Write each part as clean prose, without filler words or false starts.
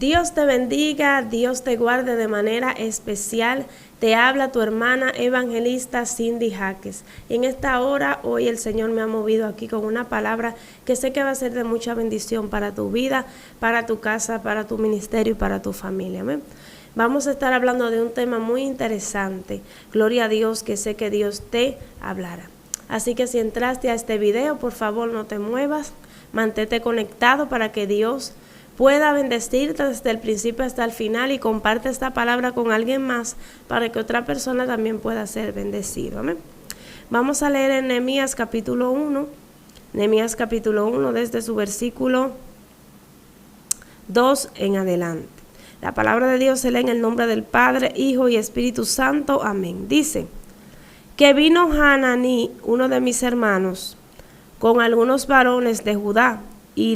Dios te bendiga, Dios te guarde de manera especial. Te habla tu hermana evangelista Cindy Jaques. En esta hora, hoy el Señor me ha movido aquí con una palabra que sé que va a ser de mucha bendición para tu vida, para tu casa, para tu ministerio y para tu familia. Amén. Vamos a estar hablando de un tema muy interesante. Gloria a Dios, que sé que Dios te hablará. Así que si entraste a este video, por favor no te muevas, mantente conectado para que Dios pueda bendecirte desde el principio hasta el final y comparte esta palabra con alguien más para que otra persona también pueda ser bendecido. Amén. Vamos a leer en Nehemías capítulo 1, Nehemías capítulo 1 desde su versículo 2 en adelante. La palabra de Dios se lee en el nombre del Padre, Hijo y Espíritu Santo. Amén. Dice que vino Hananí, uno de mis hermanos, con algunos varones de Judá, y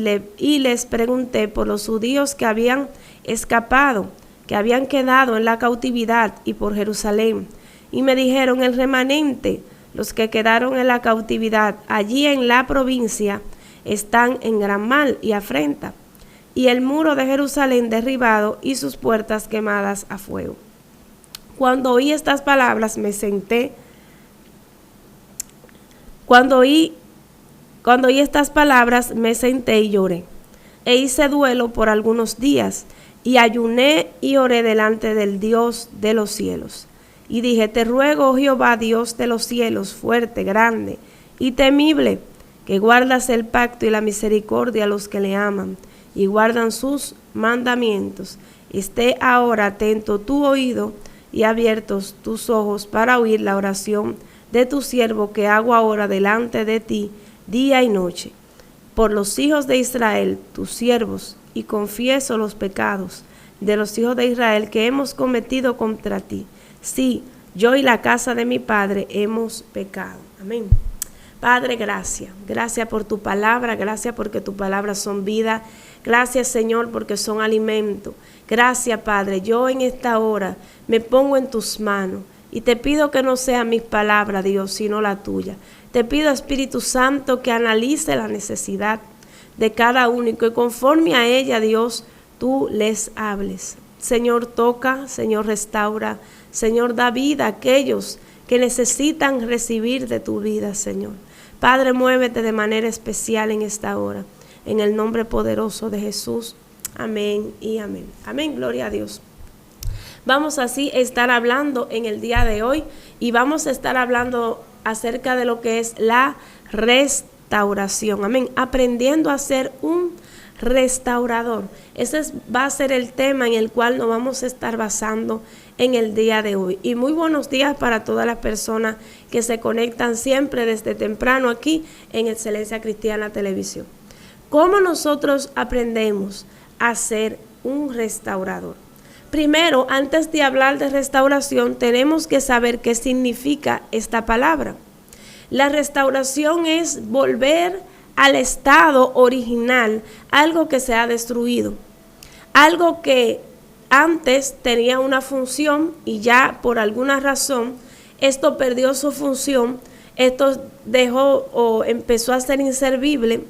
les pregunté por los judíos que habían escapado, que habían quedado en la cautividad, y por Jerusalén. Y me dijeron: el remanente, los que quedaron en la cautividad allí en la provincia, están en gran mal y afrenta, y el muro de Jerusalén derribado y sus puertas quemadas a fuego. Cuando oí estas palabras me senté. Cuando oí estas palabras me senté y lloré, e hice duelo por algunos días, y ayuné y oré delante del Dios de los cielos. Y dije: te ruego, oh Jehová, Dios de los cielos, fuerte, grande y temible, que guardas el pacto y la misericordia a los que le aman y guardan sus mandamientos. Esté ahora atento tu oído y abiertos tus ojos para oír la oración de tu siervo que hago ahora delante de ti día y noche, por los hijos de Israel, tus siervos, y confieso los pecados de los hijos de Israel que hemos cometido contra ti. Sí, yo y la casa de mi padre hemos pecado. Amén. Padre, gracias. Gracias por tu palabra, gracias porque tus palabras son vida. Gracias, Señor, porque son alimento. Gracias, Padre. Yo en esta hora me pongo en tus manos y te pido que no sean mis palabras, Dios, sino la tuya. Te pido, Espíritu Santo, que analice la necesidad de cada uno y que conforme a ella, Dios, tú les hables. Señor, toca, Señor, restaura, Señor, da vida a aquellos que necesitan recibir de tu vida, Señor. Padre, muévete de manera especial en esta hora, en el nombre poderoso de Jesús. Amén y amén. Amén, gloria a Dios. Vamos así a estar hablando en el día de hoy y vamos a estar hablando acerca de lo que es la restauración. Amén. Aprendiendo a ser un restaurador. Va a ser el tema en el cual nos vamos a estar basando en el día de hoy. Y muy buenos días para todas las personas que se conectan siempre desde temprano aquí en Excelencia Cristiana Televisión. ¿Cómo nosotros aprendemos a ser un restaurador? Primero, antes de hablar de restauración, tenemos que saber qué significa esta palabra. La restauración es volver al estado original, algo que se ha destruido, algo que antes tenía una función y ya por alguna razón esto perdió su función, esto dejó o empezó a ser inservible,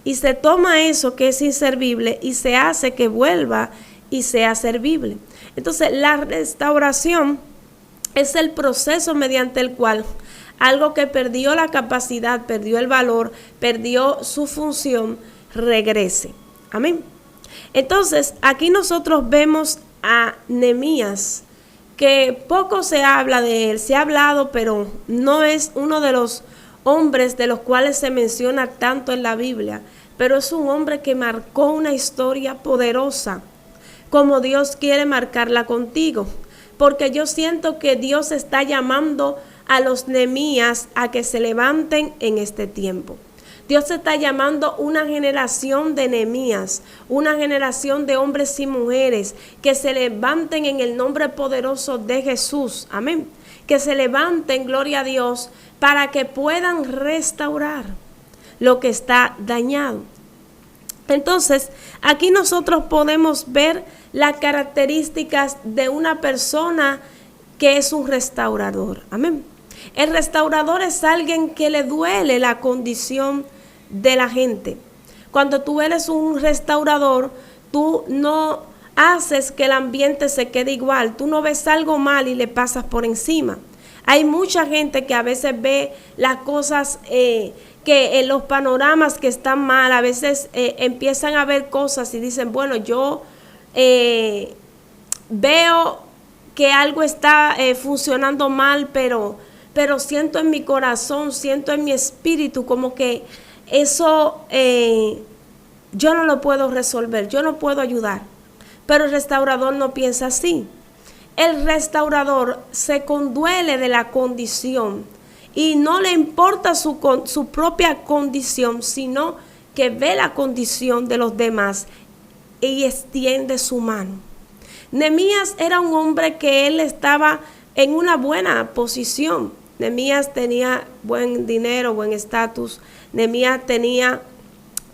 y se toma eso que es inservible y se hace que vuelva y sea servible. Entonces, la restauración es el proceso mediante el cual algo que perdió la capacidad, perdió el valor, perdió su función, regrese. Amén. Entonces, aquí nosotros vemos a Nehemías, que poco se habla de él, se ha hablado, pero no es uno de los hombres de los cuales se menciona tanto en la Biblia, pero es un hombre que marcó una historia poderosa, como Dios quiere marcarla contigo, porque yo siento que Dios está llamando a los Nehemías a que se levanten en este tiempo. Dios está llamando una generación de Nehemías, una generación de hombres y mujeres que se levanten en el nombre poderoso de Jesús. Amén. Que se levanten, gloria a Dios, para que puedan restaurar lo que está dañado. Entonces, aquí nosotros podemos ver las características de una persona que es un restaurador. Amén. El restaurador es alguien que le duele la condición de la gente. Cuando tú eres un restaurador, tú no haces que el ambiente se quede igual. Tú no ves algo mal y le pasas por encima. Hay mucha gente que a veces ve las cosas, que en los panoramas que están mal, a veces empiezan a ver cosas y dicen, bueno, yo veo que algo está funcionando mal, pero siento en mi corazón, siento en mi espíritu como que eso yo no lo puedo resolver, yo no puedo ayudar. Pero el restaurador no piensa así. El restaurador se conduele de la condición y no le importa su propia condición, sino que ve la condición de los demás y extiende su mano. Nehemías era un hombre que él estaba en una buena posición. Nehemías tenía buen dinero, buen estatus. Nehemías tenía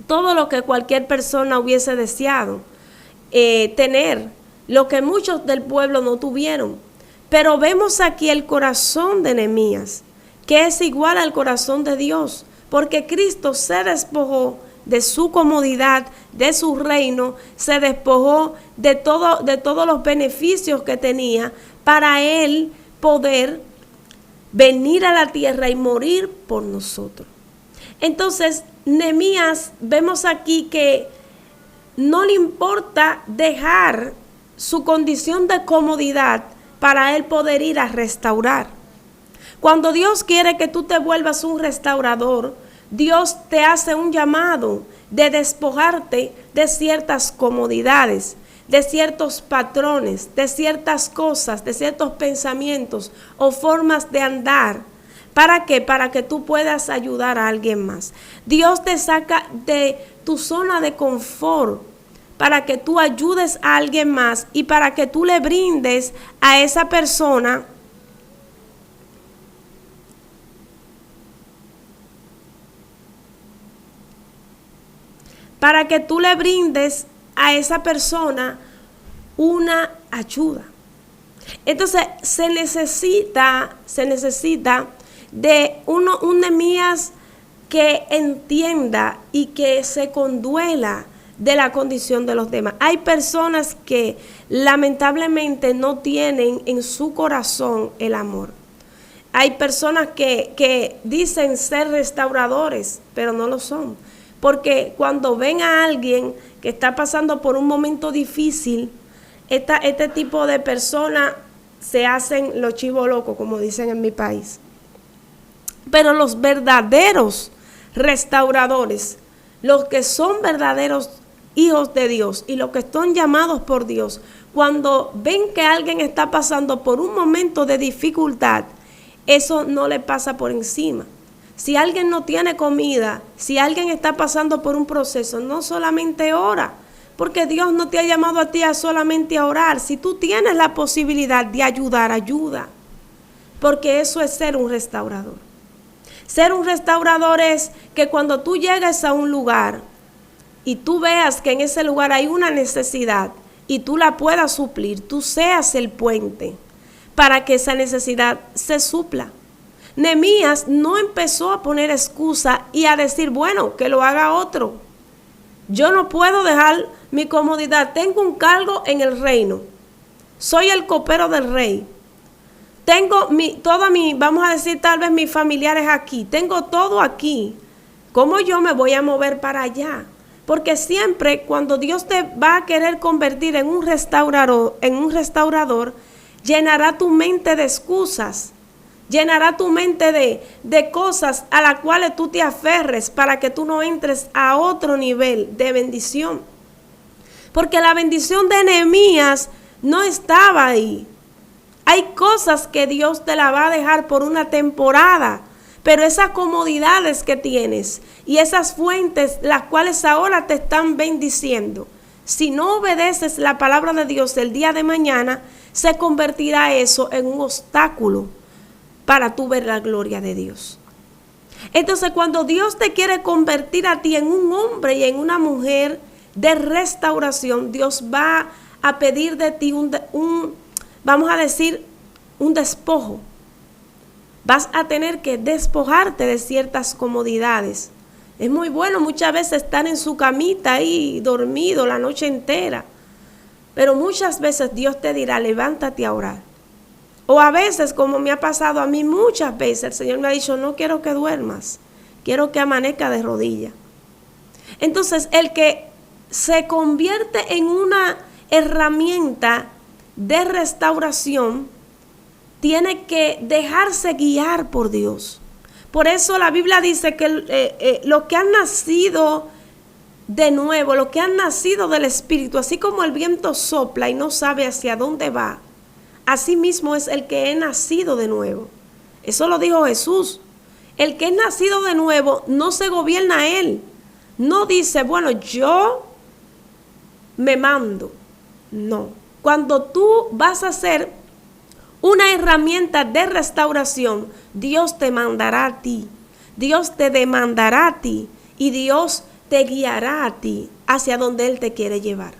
todo lo que cualquier persona hubiese deseado tener, lo que muchos del pueblo no tuvieron. Pero vemos aquí el corazón de Nehemías, que es igual al corazón de Dios, porque Cristo se despojó de su comodidad, de su reino, se despojó de todos los beneficios que tenía para él poder venir a la tierra y morir por nosotros. Entonces, Nehemías, vemos aquí que no le importa dejar su condición de comodidad para él poder ir a restaurar. Cuando Dios quiere que tú te vuelvas un restaurador, Dios te hace un llamado de despojarte de ciertas comodidades, de ciertos patrones, de ciertas cosas, de ciertos pensamientos o formas de andar. ¿Para qué? Para que tú puedas ayudar a alguien más. Dios te saca de tu zona de confort para que tú ayudes a alguien más y para que tú le brindes a esa persona una ayuda. Entonces se necesita de un Nehemías que entienda y que se conduela de la condición de los demás. Hay personas que lamentablemente no tienen en su corazón el amor. Hay personas que dicen ser restauradores, pero no lo son. Porque cuando ven a alguien que está pasando por un momento difícil, este tipo de personas se hacen los chivos locos, como dicen en mi país. Pero los verdaderos restauradores, los que son verdaderos hijos de Dios y los que están llamados por Dios, cuando ven que alguien está pasando por un momento de dificultad, eso no le pasa por encima. Si alguien no tiene comida, si alguien está pasando por un proceso, no solamente ora, porque Dios no te ha llamado a ti a solamente a orar. Si tú tienes la posibilidad de ayudar, ayuda, porque eso es ser un restaurador. Ser un restaurador es que cuando tú llegues a un lugar y tú veas que en ese lugar hay una necesidad y tú la puedas suplir, tú seas el puente para que esa necesidad se supla. Nehemías no empezó a poner excusa y a decir, bueno, que lo haga otro. Yo no puedo dejar mi comodidad. Tengo un cargo en el reino. Soy el copero del rey. Tengo vamos a decir tal vez mis familiares aquí. Tengo todo aquí. ¿Cómo yo me voy a mover para allá? Porque siempre cuando Dios te va a querer convertir en un restaurador, llenará tu mente de excusas. Llenará tu mente de cosas a las cuales tú te aferres para que tú no entres a otro nivel de bendición. Porque la bendición de Nehemías no estaba ahí. Hay cosas que Dios te la va a dejar por una temporada, pero esas comodidades que tienes y esas fuentes, las cuales ahora te están bendiciendo, si no obedeces la palabra de Dios el día de mañana, se convertirá eso en un obstáculo para tú ver la gloria de Dios. Entonces, cuando Dios te quiere convertir a ti en un hombre y en una mujer de restauración, Dios va a pedir de ti vamos a decir, un despojo. Vas a tener que despojarte de ciertas comodidades. Es muy bueno muchas veces estar en su camita ahí dormido la noche entera, Pero muchas veces Dios te dirá, levántate a orar. O a veces, como me ha pasado a mí muchas veces, el Señor me ha dicho, no quiero que duermas, quiero que amanezca de rodillas. Entonces, el que se convierte en una herramienta de restauración, tiene que dejarse guiar por Dios. Por eso la Biblia dice que los que han nacido de nuevo, los que han nacido del Espíritu, así como el viento sopla y no sabe hacia dónde va, así mismo es el que es nacido de nuevo. Eso lo dijo Jesús. El que es nacido de nuevo no se gobierna a él. No dice, bueno, yo me mando. No. Cuando tú vas a ser una herramienta de restauración, Dios te mandará a ti. Dios te demandará a ti. Y Dios te guiará a ti hacia donde Él te quiere llevar.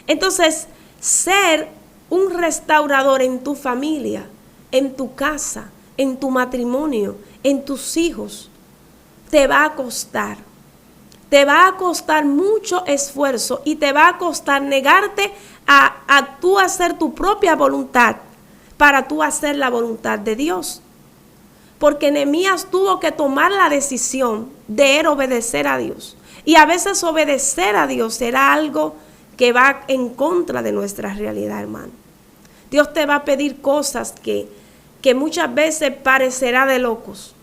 Entonces, ser un restaurador en tu familia, en tu casa, en tu matrimonio, en tus hijos, te va a costar. Te va a costar mucho esfuerzo y te va a costar negarte a tú hacer tu propia voluntad para tú hacer la voluntad de Dios. Porque Nehemías tuvo que tomar la decisión de obedecer a Dios. Y a veces obedecer a Dios será algo que va en contra de nuestra realidad, hermano. Dios te va a pedir cosas que muchas veces parecerá de locos.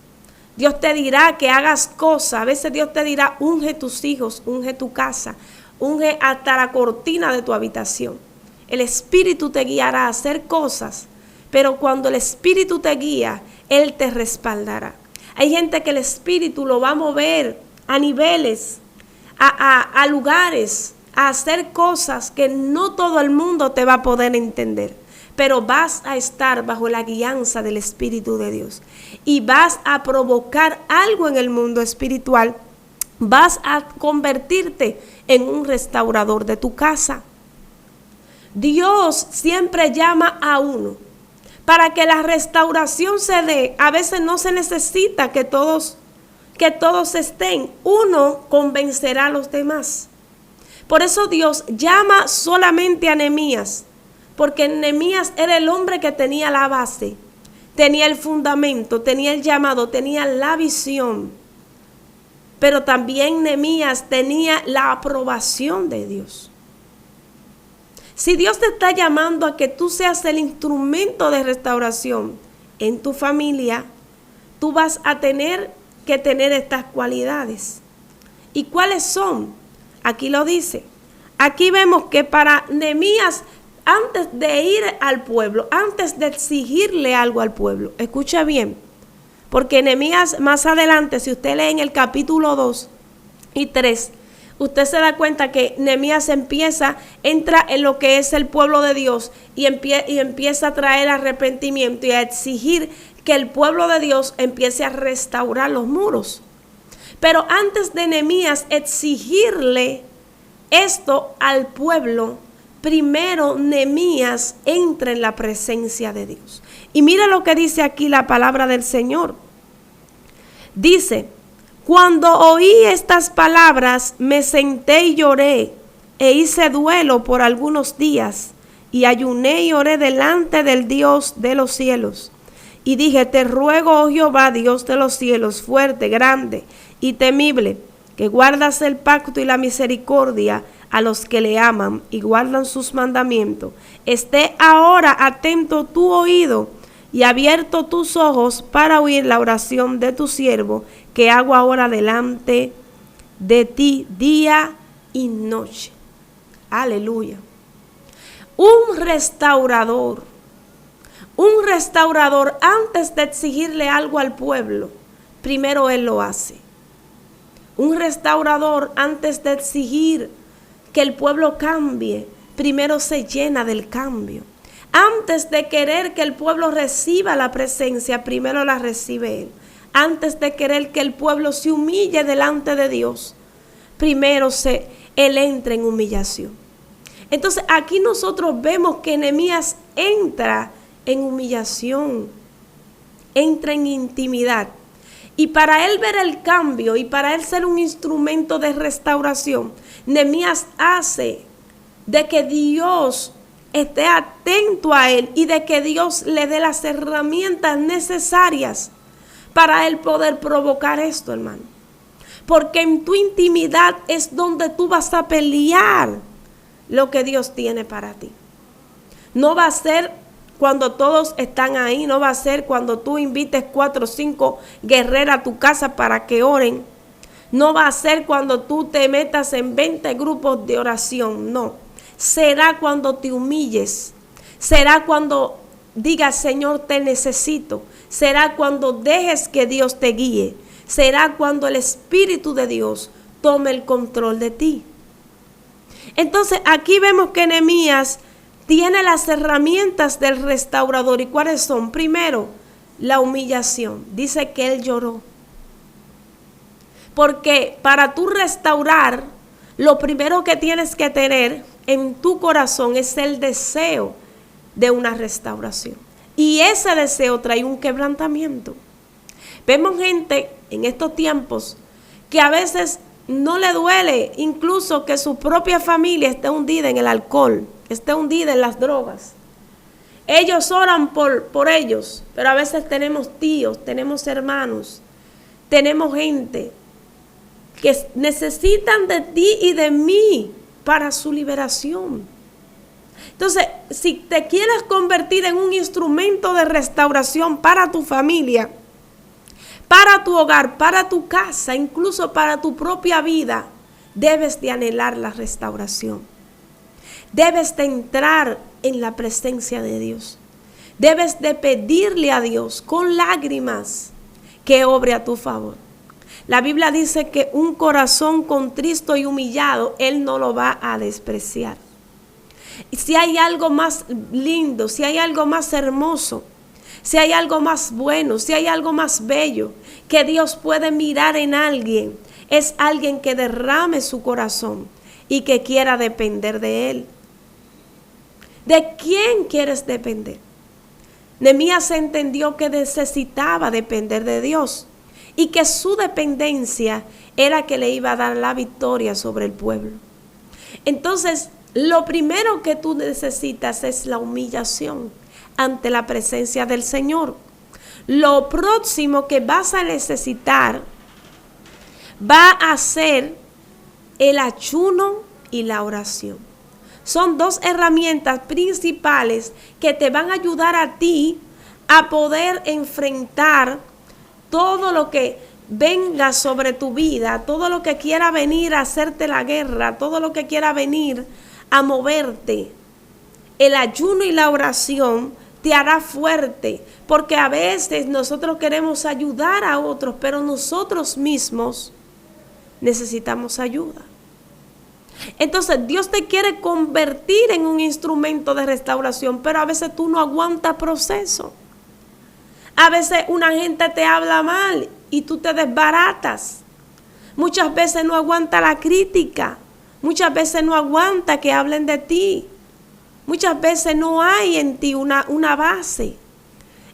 Dios te dirá que hagas cosas. A veces Dios te dirá, unge tus hijos, unge tu casa, unge hasta la cortina de tu habitación. El Espíritu te guiará a hacer cosas, pero cuando el Espíritu te guía, Él te respaldará. Hay gente que el Espíritu lo va a mover a niveles, a lugares, a hacer cosas que no todo el mundo te va a poder entender. Pero vas a estar bajo la guianza del Espíritu de Dios. Y vas a provocar algo en el mundo espiritual. Vas a convertirte en un restaurador de tu casa. Dios siempre llama a uno. Para que la restauración se dé, a veces no se necesita que todos estén. Uno convencerá a los demás. Por eso Dios llama solamente a Nehemías, porque Nehemías era el hombre que tenía la base, tenía el fundamento, tenía el llamado, tenía la visión. Pero también Nehemías tenía la aprobación de Dios. Si Dios te está llamando a que tú seas el instrumento de restauración en tu familia, tú vas a tener que tener estas cualidades. ¿Y cuáles son? Aquí lo dice. Aquí vemos que para Nehemías, antes de ir al pueblo, antes de exigirle algo al pueblo, escucha bien, porque Nehemías más adelante, si usted lee en el capítulo 2 y 3, usted se da cuenta que Nehemías entra en lo que es el pueblo de Dios y empieza a traer arrepentimiento y a exigir que el pueblo de Dios empiece a restaurar los muros. Pero antes de Nehemías exigirle esto al pueblo, primero Nehemías entra en la presencia de Dios. Y mira lo que dice aquí la palabra del Señor. Dice: cuando oí estas palabras, me senté y lloré, e hice duelo por algunos días, y ayuné y oré delante del Dios de los cielos. Y dije: te ruego, oh Jehová, Dios de los cielos, fuerte, grande y temible, que guardas el pacto y la misericordia a los que le aman y guardan sus mandamientos. Esté ahora atento tu oído y abierto tus ojos para oír la oración de tu siervo, que hago ahora delante de ti día y noche. Aleluya. Un restaurador antes de exigirle algo al pueblo, primero él lo hace. Un restaurador antes de exigir que el pueblo cambie, primero se llena del cambio. Antes de querer que el pueblo reciba la presencia, primero la recibe él. Antes de querer que el pueblo se humille delante de Dios, primero él entra en humillación. Entonces aquí nosotros vemos que Nehemías entra en humillación, entra en intimidad. Y para él ver el cambio y para él ser un instrumento de restauración, Nehemías hace de que Dios esté atento a él y de que Dios le dé las herramientas necesarias para él poder provocar esto, hermano. Porque en tu intimidad es donde tú vas a pelear lo que Dios tiene para ti. No va a ser cuando todos están ahí, no va a ser cuando tú invites 4 o 5 guerreras a tu casa para que oren. No va a ser cuando tú te metas en 20 grupos de oración, no. Será cuando te humilles, será cuando digas, Señor, te necesito. Será cuando dejes que Dios te guíe. Será cuando el Espíritu de Dios tome el control de ti. Entonces aquí vemos que Nehemías tiene las herramientas del restaurador. ¿Y cuáles son? Primero, la humillación. Dice que él lloró. Porque para tú restaurar, lo primero que tienes que tener en tu corazón es el deseo de una restauración. Y ese deseo trae un quebrantamiento. Vemos gente en estos tiempos que a veces no le duele incluso que su propia familia esté hundida en el alcohol, esté hundida en las drogas. Ellos oran por ellos, pero a veces tenemos tíos, tenemos hermanos, tenemos gente que necesitan de ti y de mí para su liberación. Entonces, si te quieres convertir en un instrumento de restauración para tu familia, para tu hogar, para tu casa, incluso para tu propia vida, debes de anhelar la restauración. Debes de entrar en la presencia de Dios. Debes de pedirle a Dios con lágrimas que obre a tu favor. La Biblia dice que un corazón contristo y humillado, Él no lo va a despreciar. Y si hay algo más lindo, si hay algo más hermoso, si hay algo más bueno, si hay algo más bello que Dios puede mirar en alguien, es alguien que derrame su corazón y que quiera depender de Él. ¿De quién quieres depender? Nehemías entendió que necesitaba depender de Dios y que su dependencia era que le iba a dar la victoria sobre el pueblo. Entonces, lo primero que tú necesitas es la humillación ante la presencia del Señor. Lo próximo que vas a necesitar va a ser el ayuno y la oración. Son dos herramientas principales que te van a ayudar a ti a poder enfrentar todo lo que venga sobre tu vida, todo lo que quiera venir a hacerte la guerra, todo lo que quiera venir a moverte. El ayuno y la oración te hará fuerte, porque a veces nosotros queremos ayudar a otros, pero nosotros mismos necesitamos ayuda. Entonces Dios te quiere convertir en un instrumento de restauración, pero a veces tú no aguantas proceso. A veces una gente te habla mal y tú te desbaratas. Muchas veces no aguanta la crítica. Muchas veces no aguanta que hablen de ti. Muchas veces no hay en ti una base.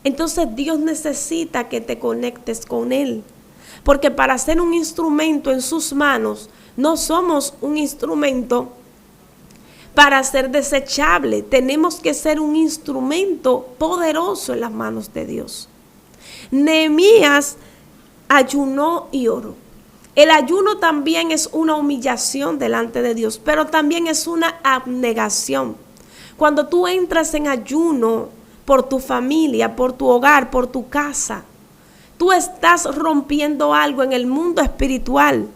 Entonces Dios necesita que te conectes con Él. Porque para ser un instrumento en sus manos, no somos un instrumento para ser desechable. Tenemos que ser un instrumento poderoso en las manos de Dios. Nehemías ayunó y oró. El ayuno también es una humillación delante de Dios, pero también es una abnegación. Cuando tú entras en ayuno por tu familia, por tu hogar, por tu casa, tú estás rompiendo algo en el mundo espiritual,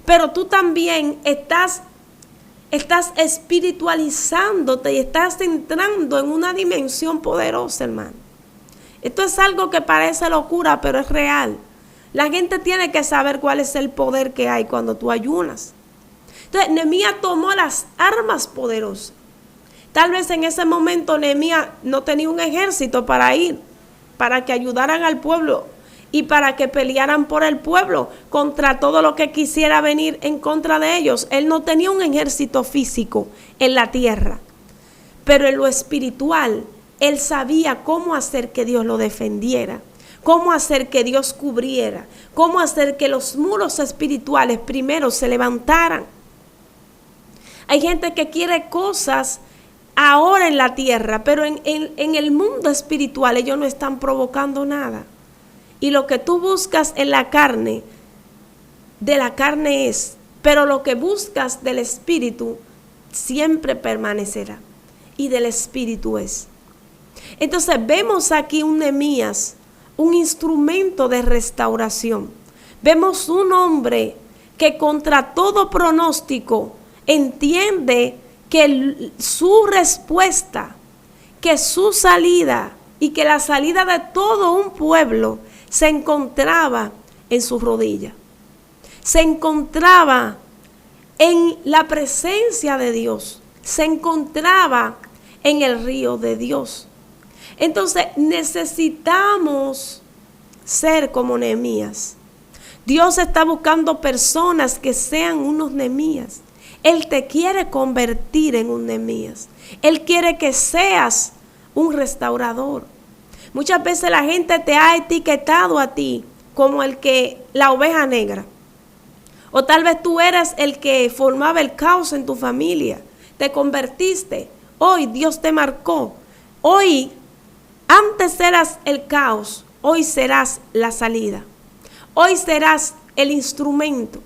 pero tú también estás espiritualizándote y estás entrando en una dimensión poderosa, hermano. Esto es algo que parece locura, pero es real. La gente tiene que saber cuál es el poder que hay cuando tú ayunas. Entonces, Nehemías tomó las armas poderosas. Tal vez en ese momento Nehemías no tenía un ejército para ir, para que ayudaran al pueblo y para que pelearan por el pueblo contra todo lo que quisiera venir en contra de ellos. Él no tenía un ejército físico en la tierra, pero en lo espiritual, él sabía cómo hacer que Dios lo defendiera, cómo hacer que Dios cubriera, cómo hacer que los muros espirituales primero se levantaran. Hay gente que quiere cosas ahora en la tierra, pero en el mundo espiritual ellos no están provocando nada. Y lo que tú buscas en la carne, de la carne es, pero lo que buscas del espíritu siempre permanecerá. Y del espíritu es. Entonces vemos aquí un Nehemías, un instrumento de restauración. Vemos un hombre que contra todo pronóstico entiende que su respuesta, que su salida y que la salida de todo un pueblo se encontraba en sus rodillas. Se encontraba en la presencia de Dios. Se encontraba en el río de Dios. Entonces necesitamos ser como Nehemías. Dios está buscando personas que sean unos Nehemías. Él te quiere convertir en un Nehemías. Él quiere que seas un restaurador. Muchas veces la gente te ha etiquetado a ti como la oveja negra. O tal vez tú eras el que formaba el caos en tu familia. Te convertiste. Hoy Dios te marcó. Hoy, antes eras el caos. Hoy serás la salida. Hoy serás el instrumento.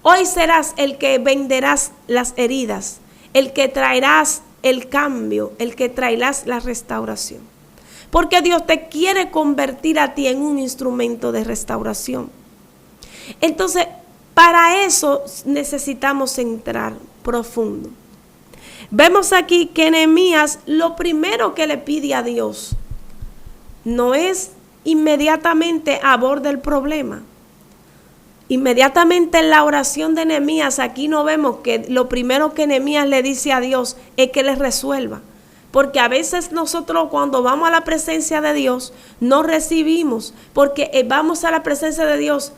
Hoy serás el que venderás las heridas. El que traerás el cambio. El que traerás la restauración. Porque Dios te quiere convertir a ti en un instrumento de restauración. Entonces, para eso necesitamos entrar profundo. Vemos aquí que Nehemías lo primero que le pide a Dios no es inmediatamente aborde el problema. Inmediatamente en la oración de Nehemías aquí no vemos que lo primero que Nehemías le dice a Dios es que le resuelva. Porque a veces nosotros cuando vamos a la presencia de Dios no recibimos, porque vamos a la presencia de Dios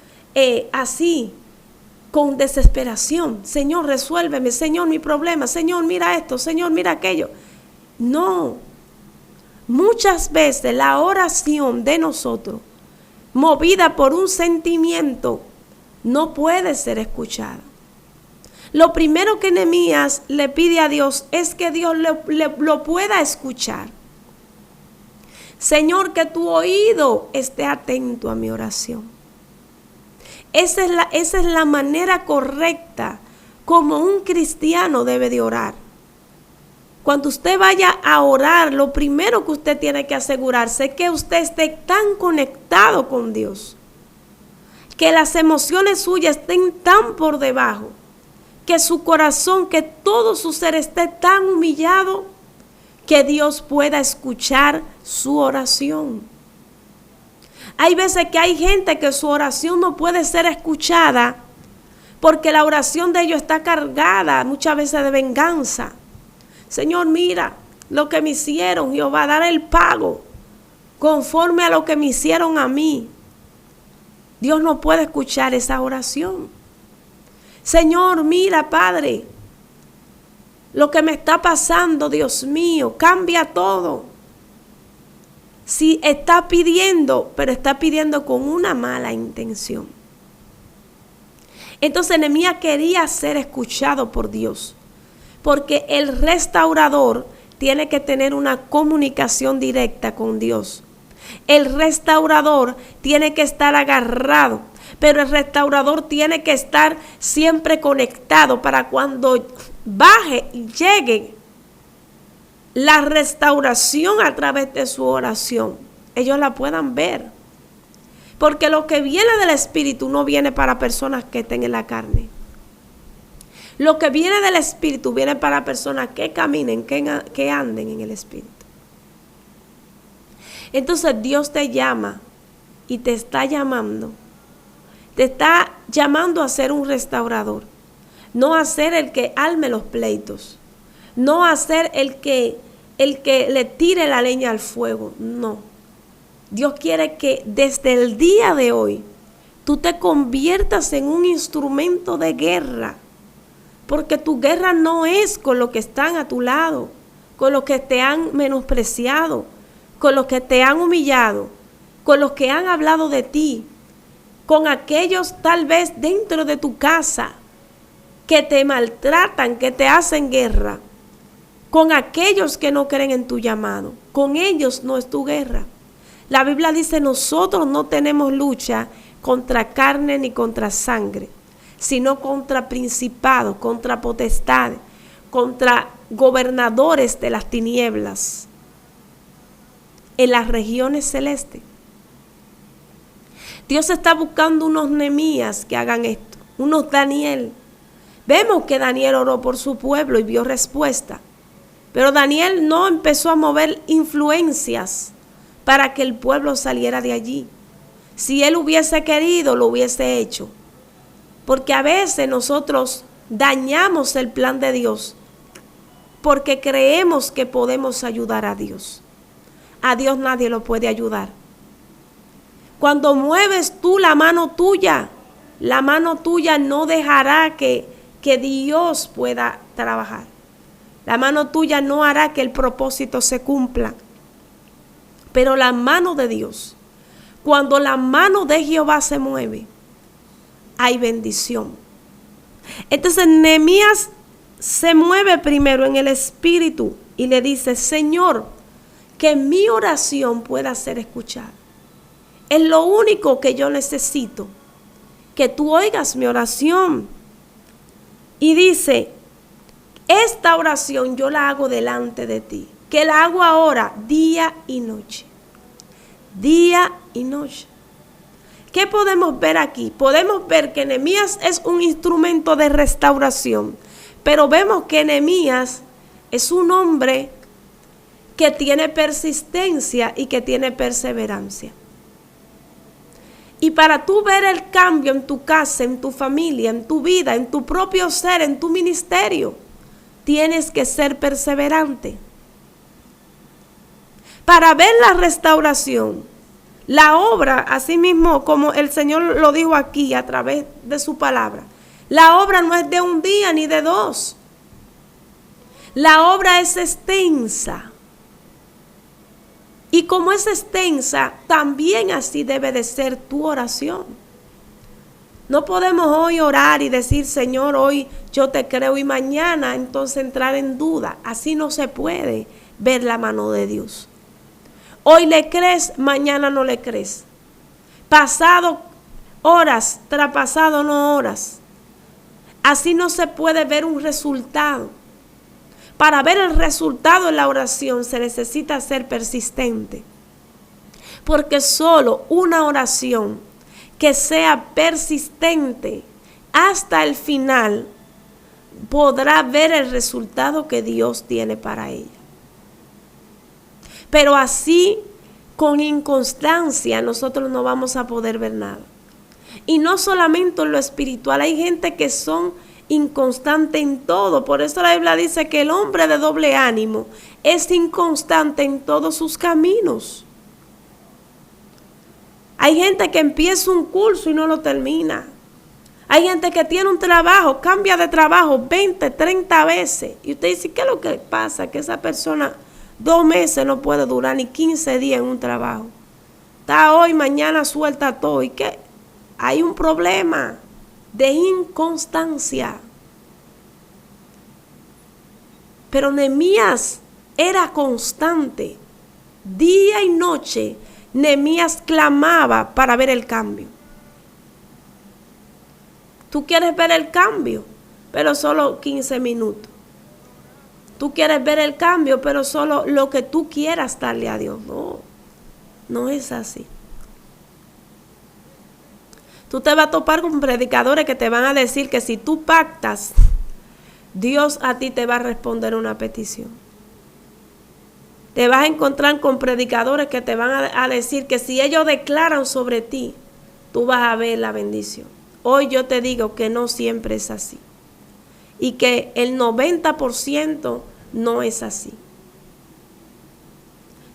así, con desesperación. Señor, resuélveme. Señor, mi problema. Señor, mira esto. Señor, mira aquello. No. Muchas veces la oración de nosotros, movida por un sentimiento, no puede ser escuchada. Lo primero que Nehemías le pide a Dios es que Dios lo pueda escuchar. Señor, que tu oído esté atento a mi oración. Esa es la manera correcta como un cristiano debe de orar. Cuando usted vaya a orar, lo primero que usted tiene que asegurarse es que usted esté tan conectado con Dios, que las emociones suyas estén tan por debajo, que su corazón, que todo su ser esté tan humillado, que Dios pueda escuchar su oración. Hay veces que hay gente que su oración no puede ser escuchada porque la oración de ellos está cargada muchas veces de venganza. Señor, mira lo que me hicieron, Jehová, dar el pago conforme a lo que me hicieron a mí. Dios no puede escuchar esa oración. Señor, mira, Padre, lo que me está pasando, Dios mío, cambia todo. Si está pidiendo, pero está pidiendo con una mala intención. Entonces Nehemías quería ser escuchado por Dios, porque el restaurador tiene que tener una comunicación directa con Dios. El restaurador tiene que estar agarrado, pero el restaurador tiene que estar siempre conectado para cuando baje y llegue la restauración a través de su oración, ellos la puedan ver. Porque lo que viene del Espíritu no viene para personas que estén en la carne. Lo que viene del Espíritu viene para personas que caminen, que anden en el Espíritu. Entonces Dios te llama y te está llamando. Te está llamando a ser un restaurador. No a ser el que arme los pleitos. No a ser el que le tire la leña al fuego. No. Dios quiere que desde el día de hoy tú te conviertas en un instrumento de guerra. Porque tu guerra no es con los que están a tu lado, con los que te han menospreciado, con los que te han humillado, con los que han hablado de ti, con aquellos tal vez dentro de tu casa que te maltratan, que te hacen guerra, con aquellos que no creen en tu llamado. Con ellos no es tu guerra. La Biblia dice, nosotros no tenemos lucha contra carne ni contra sangre, sino contra principados, contra potestades, contra gobernadores de las tinieblas en las regiones celestes. Dios está buscando unos Nehemías que hagan esto, unos Daniel. Vemos que Daniel oró por su pueblo y vio respuesta, pero Daniel no empezó a mover influencias para que el pueblo saliera de allí. Si él hubiese querido, lo hubiese hecho, porque a veces nosotros dañamos el plan de Dios porque creemos que podemos ayudar a Dios. A Dios nadie lo puede ayudar. Cuando mueves tú la mano tuya no dejará que Dios pueda trabajar. La mano tuya no hará que el propósito se cumpla. Pero la mano de Dios, cuando la mano de Jehová se mueve, hay bendición. Entonces Nehemías se mueve primero en el espíritu y le dice, Señor, que mi oración pueda ser escuchada. Es lo único que yo necesito, que tú oigas mi oración. Y dice, esta oración yo la hago delante de ti, que la hago ahora día y noche. Día y noche. ¿Qué podemos ver aquí? Podemos ver que Nehemías es un instrumento de restauración, pero vemos que Nehemías es un hombre que tiene persistencia y que tiene perseverancia. Y para tú ver el cambio en tu casa, en tu familia, en tu vida, en tu propio ser, en tu ministerio, tienes que ser perseverante. Para ver la restauración, la obra, así mismo como el Señor lo dijo aquí a través de su palabra, la obra no es de un día ni de dos. La obra es extensa. Y como es extensa, también así debe de ser tu oración. No podemos hoy orar y decir, Señor, hoy yo te creo y mañana entonces entrar en duda. Así no se puede ver la mano de Dios. Hoy le crees, mañana no le crees. Pasado horas, traspasado no horas. Así no se puede ver un resultado. Para ver el resultado en la oración se necesita ser persistente. Porque solo una oración que sea persistente hasta el final podrá ver el resultado que Dios tiene para ella. Pero así, con inconstancia, nosotros no vamos a poder ver nada. Y no solamente en lo espiritual, hay gente que son inconstante en todo. Por eso la Biblia dice que el hombre de doble ánimo es inconstante en todos sus caminos. Hay gente que empieza un curso y no lo termina. Hay gente que tiene un trabajo, cambia de trabajo 20, 30 veces. Y usted dice, ¿qué es lo que pasa? Que esa persona 2 meses no puede durar ni 15 días en un trabajo. Está hoy, mañana suelta todo. ¿Y qué? Hay un problema de inconstancia. Pero Nehemías era constante. Día y noche Nehemías clamaba para ver el cambio. Tú quieres ver el cambio, pero solo 15 minutos. Tú quieres ver el cambio, pero solo lo que tú quieras darle a Dios. No, no es así. Tú te vas a topar con predicadores que te van a decir que si tú pactas, Dios a ti te va a responder una petición. Te vas a encontrar con predicadores que te van a decir que si ellos declaran sobre ti, tú vas a ver la bendición. Hoy yo te digo que no siempre es así. Y que el 90% no es así.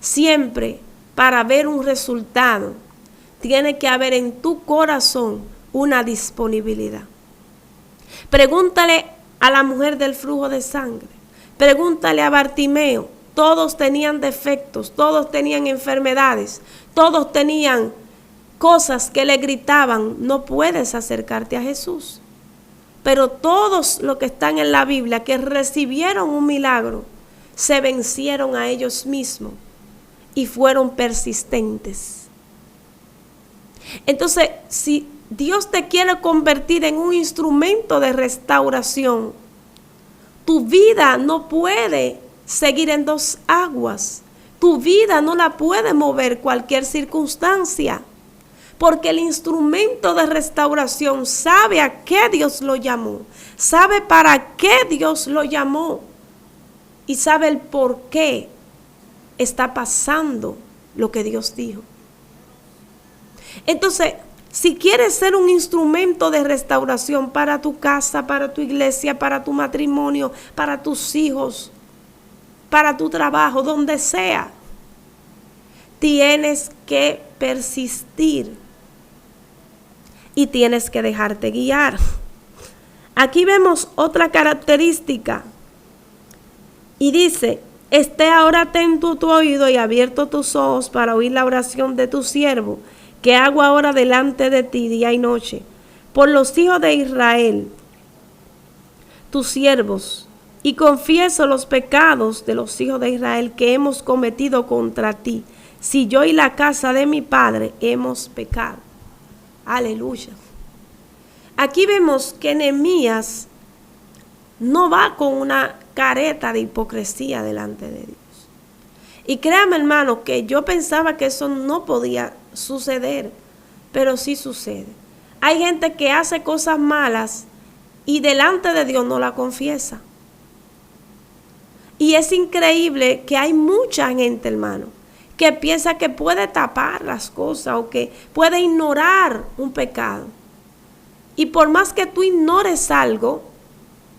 Siempre para ver un resultado, tiene que haber en tu corazón una disponibilidad. Pregúntale a la mujer del flujo de sangre. Pregúntale a Bartimeo. Todos tenían defectos, todos tenían enfermedades, todos tenían cosas que le gritaban, no puedes acercarte a Jesús. Pero todos los que están en la Biblia que recibieron un milagro, se vencieron a ellos mismos y fueron persistentes. Entonces, si Dios te quiere convertir en un instrumento de restauración, tu vida no puede seguir en dos aguas. Tu vida no la puede mover cualquier circunstancia. Porque el instrumento de restauración sabe a qué Dios lo llamó. Sabe para qué Dios lo llamó. Y sabe el por qué está pasando lo que Dios dijo. Entonces, si quieres ser un instrumento de restauración para tu casa, para tu iglesia, para tu matrimonio, para tus hijos, para tu trabajo, donde sea, tienes que persistir y tienes que dejarte guiar. Aquí vemos otra característica y dice: esté ahora atento tu oído y abierto tus ojos para oír la oración de tu siervo, que hago ahora delante de ti día y noche, por los hijos de Israel, tus siervos, y confieso los pecados de los hijos de Israel que hemos cometido contra ti, si yo y la casa de mi padre hemos pecado. Aleluya. Aquí vemos que Nehemías no va con una careta de hipocresía delante de Dios. Y créame, hermano, que yo pensaba que eso no podía suceder, pero sí sucede. Hay gente que hace cosas malas y delante de Dios no la confiesa. Y es increíble que hay mucha gente, hermano, que piensa que puede tapar las cosas o que puede ignorar un pecado. Y por más que tú ignores algo,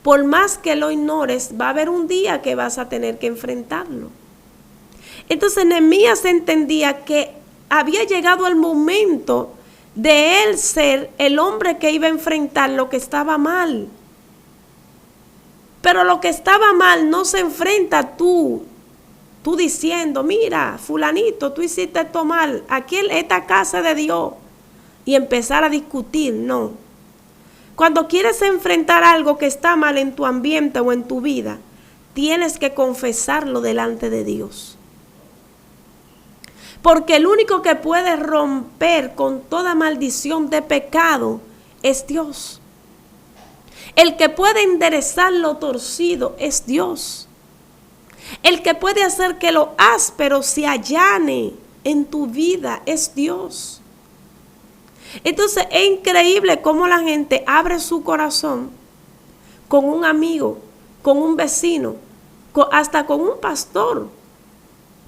por más que lo ignores, va a haber un día que vas a tener que enfrentarlo. Entonces Nehemías entendía que había llegado el momento de él ser el hombre que iba a enfrentar lo que estaba mal. Pero lo que estaba mal no se enfrenta tú diciendo: mira, fulanito, tú hiciste esto mal, aquí en esta casa de Dios, y empezar a discutir. No. Cuando quieres enfrentar algo que está mal en tu ambiente o en tu vida, tienes que confesarlo delante de Dios. Porque el único que puede romper con toda maldición de pecado es Dios. El que puede enderezar lo torcido es Dios. El que puede hacer que lo áspero se allane en tu vida es Dios. Entonces es increíble cómo la gente abre su corazón con un amigo, con un vecino, hasta con un pastor.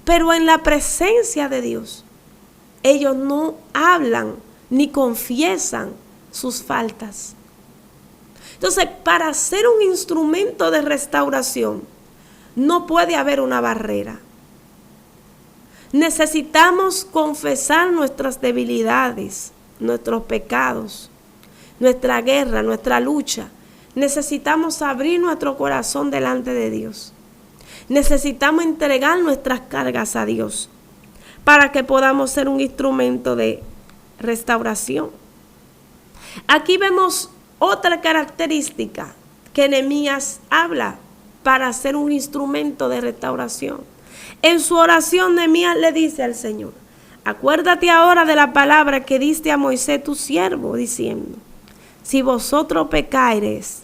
Pero en la presencia de Dios, ellos no hablan ni confiesan sus faltas. Entonces, para ser un instrumento de restauración, no puede haber una barrera. Necesitamos confesar nuestras debilidades, nuestros pecados, nuestra guerra, nuestra lucha. Necesitamos abrir nuestro corazón delante de Dios. Necesitamos entregar nuestras cargas a Dios para que podamos ser un instrumento de restauración. Aquí vemos otra característica que Nehemías habla para ser un instrumento de restauración. En su oración, Nehemías le dice al Señor: acuérdate ahora de la palabra que diste a Moisés tu siervo, diciendo: si vosotros pecareis,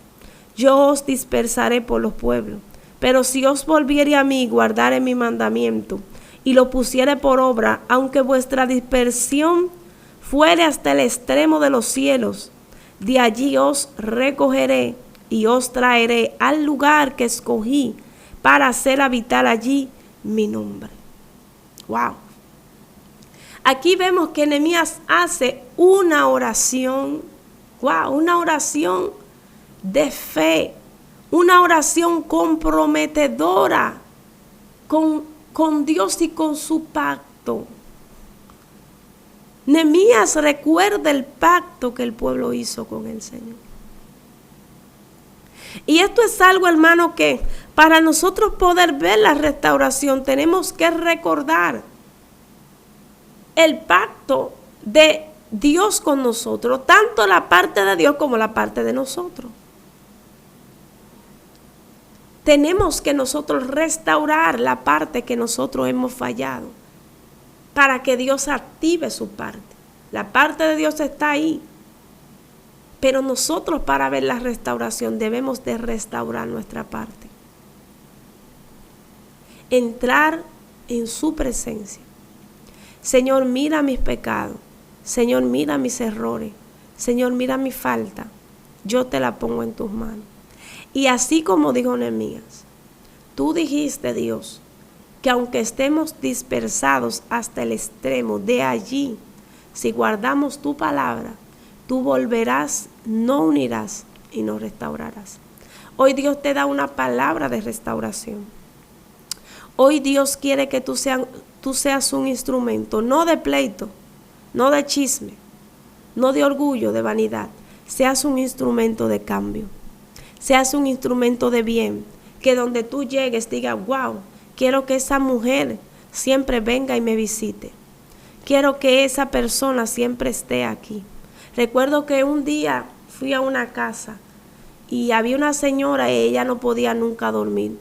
yo os dispersaré por los pueblos. Pero si os volviere a mí, guardare mi mandamiento y lo pusiere por obra, aunque vuestra dispersión fuere hasta el extremo de los cielos, de allí os recogeré y os traeré al lugar que escogí para hacer habitar allí mi nombre. Wow. Aquí vemos que Nehemías hace una oración, una oración de fe, una oración comprometedora con Dios y con su pacto. Nehemías recuerda el pacto que el pueblo hizo con el Señor. Y esto es algo, hermano, que para nosotros poder ver la restauración tenemos que recordar el pacto de Dios con nosotros, tanto la parte de Dios como la parte de nosotros. tenemos que nosotros restaurar la parte que nosotros hemos fallado para que Dios active su parte. La parte de Dios está ahí. Pero nosotros, para ver la restauración, debemos de restaurar nuestra parte. Entrar en su presencia. Señor, mira mis pecados. Señor, mira mis errores. Señor, mira mi falta. Yo te la pongo en tus manos. Y así como dijo Nehemías, tú dijiste, Dios, que aunque estemos dispersados hasta el extremo, de allí, si guardamos tu palabra, tú volverás, no unirás y no restaurarás. Hoy Dios te da una palabra de restauración. Hoy Dios quiere que tú seas un instrumento, no de pleito, no de chisme, no de orgullo, de vanidad. Seas un instrumento de cambio. Seas un instrumento de bien. Que donde tú llegues diga, wow, quiero que esa mujer siempre venga y me visite. Quiero que esa persona siempre esté aquí. Recuerdo que un día fui a una casa y había una señora y ella no podía nunca dormir.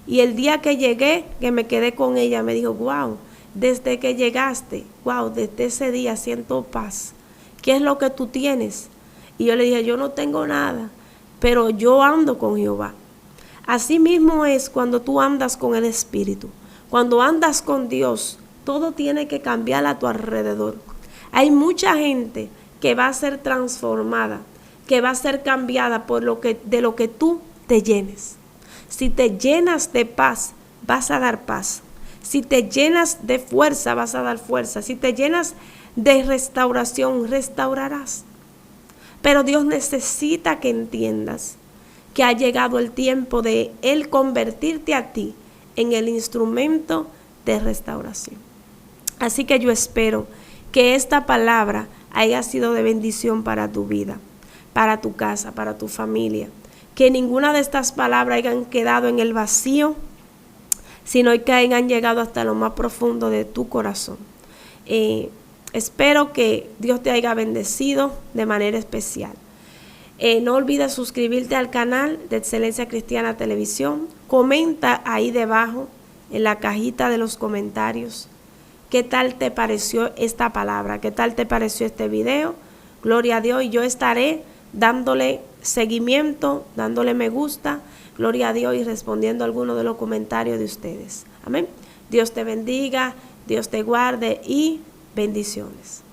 Y el día que llegué, que me quedé con ella, me dijo, wow, desde que llegaste, wow, desde ese día siento paz. ¿Qué es lo que tú tienes? Y yo le dije, yo no tengo nada, pero yo ando con Jehová. Así mismo es cuando tú andas con el Espíritu. Cuando andas con Dios, todo tiene que cambiar a tu alrededor. Hay mucha gente que va a ser transformada, que va a ser cambiada de lo que tú te llenes. Si te llenas de paz, vas a dar paz. Si te llenas de fuerza, vas a dar fuerza. Si te llenas de restauración, restaurarás. Pero Dios necesita que entiendas que ha llegado el tiempo de Él convertirte a ti en el instrumento de restauración. Así que yo espero que esta palabra haya sido de bendición para tu vida, para tu casa, para tu familia. Que ninguna de estas palabras hayan quedado en el vacío, sino que hayan llegado hasta lo más profundo de tu corazón. Espero que Dios te haya bendecido de manera especial. No olvides suscribirte al canal de Excelencia Cristiana Televisión. Comenta ahí debajo en la cajita de los comentarios qué tal te pareció esta palabra, qué tal te pareció este video. Gloria a Dios, y yo estaré dándole seguimiento, dándole me gusta, gloria a Dios, y respondiendo a algunos de los comentarios de ustedes. Amén. Dios te bendiga, Dios te guarde y bendiciones.